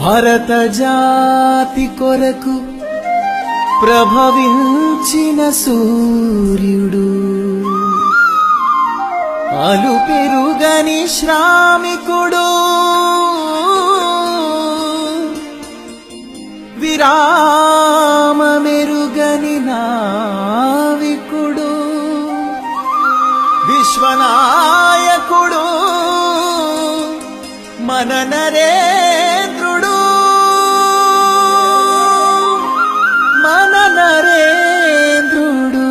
భరత జాతి కొరకు ప్రభవించిన సూర్యుడు, అలు పెరుగని శ్రామికుడు, విరామమెరుగని నావికుడు, విశ్వనాయకుడు మన నరేంద్రుడు, మన నరేంద్రుడు.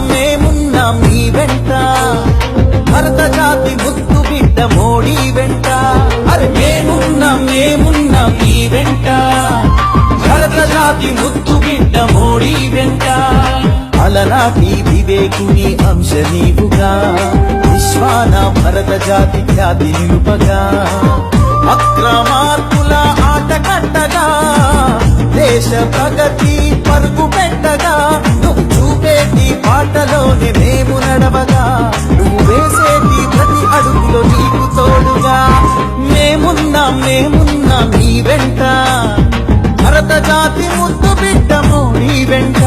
మేమున్నాం నీ వెంట, భరత జాతి ముద్దు బిడ్డ మోడీ వెంట. అరే మేమున్నాం నీ వెంట, భరత జాతి ముద్దు బిడ్డ మోడీ వెంట. అలనాటి వివేకుని అంశ నీవుగా, విశ్వాన భరత జాతి ఖ్యాతి నిలుపగా, అక్రమార్కుల ఆట కట్టగా, దేశ ప్రగతి పరుగు పెట్టగా, నువ్వు చూపేటి పాటలోనే మేము నడవగా, నువ్వు వేసేటి ప్రతి అడుగులో నీకు తోడుగా. మేమున్నాం నీ వెంట, భరత జాతి ముద్దు బిడ్డ మోడీ వెంట.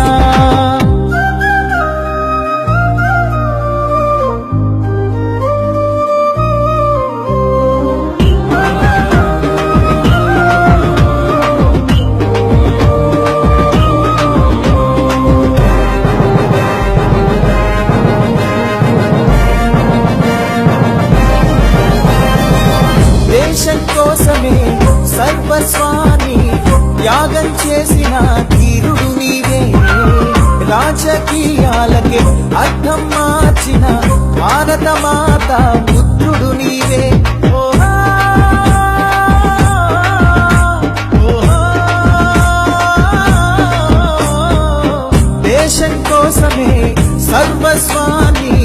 దేశం కోసమే సర్వస్వాన్ని త్యాగం చేసిన ధీరుడు నీవే, రాజకీయాలకే అర్థం మార్చిన భారత మాత పుత్రుడు నీవే. దేశం కోసమే సర్వస్వాన్ని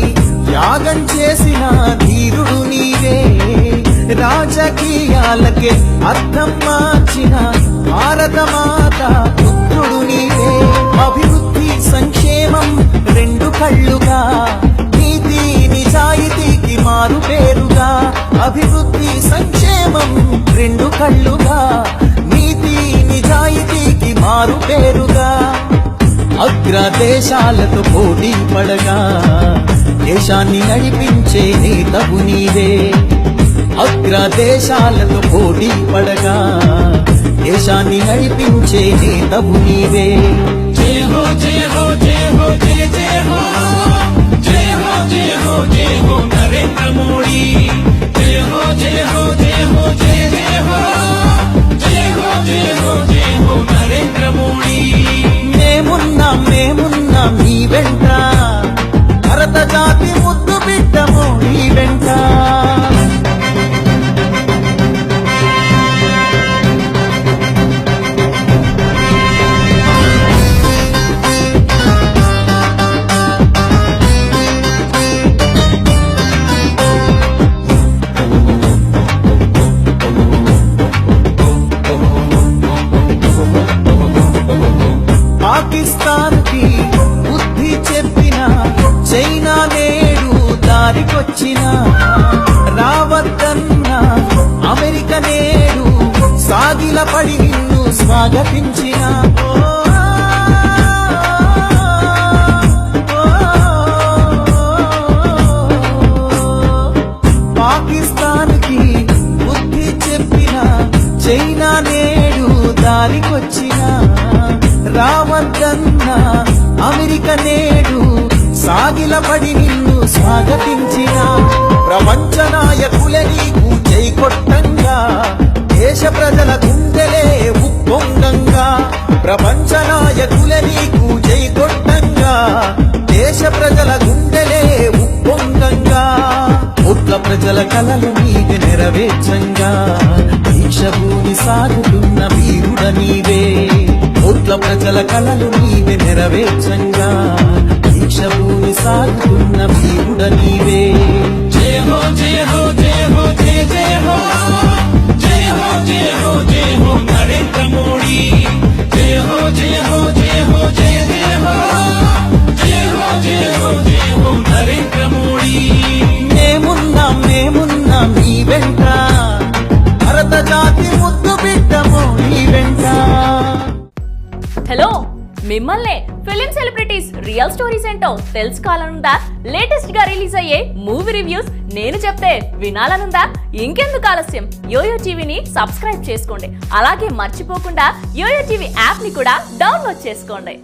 త్యాగం చేసిన ధీరుడు నీవే, రాజకీయాలకే అర్థం మార్చిన భారత మాత పుత్రుడు నీవే. అభివృద్ధి సంక్షేమం రెండు కళ్ళుగా, నీతి నిజాయితీకి మారు పేరుగా. అభివృద్ధి సంక్షేమం రెండు కళ్ళుగా, నీతి నిజాయితీకి మారు పేరుగా. అగ్రదేశాలతో పోటీ పడగా, దేశాన్ని నడిపించే నేతవు నీవే. అగ్రదేశాలతో పోటీ పడగా, దేశాన్ని నడిపించే నేతవు నీవే. జయ హో జయ హో జయ హో జయ జయ హో, జయ హో జయ హో జయ హో నరేంద్ర మోడీ. జయ హో జయ హో జయ హో జయ జయ హో, జయ హో జయ హో జయ హో నరేంద్ర మోడీ. మేమున్నాం నీ వెంట, భరత జాతి ముద్దు బిడ్డ మోడీ వెంట. పాకిస్తాన్ కి బుద్ధి చెప్పిన చైనా నేడు దారికొచ్చిన, రావద్దన్న అమెరికా నేడు సాగిల పడి నిన్ను స్వాగతించిన. పాకిస్తాన్ కి బుద్ధి చెప్పిన చైనా నేడు దారికొచ్చిన, రావద్దన్న అమెరికా నేడు సాగిలపడి నిన్ను స్వాగతించిన. ప్రపంచ నాయకుల నీకు జై కొట్టంగా, దేశ ప్రజల గుండెలే ఉప్పొంగంగా. ప్రపంచ నాయకుల నీకు జై కొట్టంగా, దేశ ప్రజల గుండెలే ఉప్పొంగంగా. కోట్ల ప్రజల కలలు నీకు నెరవేర్చంగా, దీక్షభూమి సాగుతున్న వీరుడ నీవే. కోట్ల ప్రజల కలలు నీవే నెరవేర్చంగా, దీక్షభూమి సాగుతున్న వీరుడ నీవే. జయ హో జయ హో జయ హో. మిమ్మల్నే ఫిలిం సెలబ్రిటీస్ రియల్ స్టోరీస్ ఏంటో తెలుసుకోవాలనుందా? లేటెస్ట్ గా రిలీజ్ అయ్యే మూవీ రివ్యూస్ నేను చెప్తే వినాలనుందా? ఇంకెందుకు ఆలస్యం, యోయో టీవీని సబ్స్క్రైబ్ చేసుకోండి. అలాగే మర్చిపోకుండా యోయో టీవీ యాప్ ని కూడా డౌన్లోడ్ చేసుకోండి.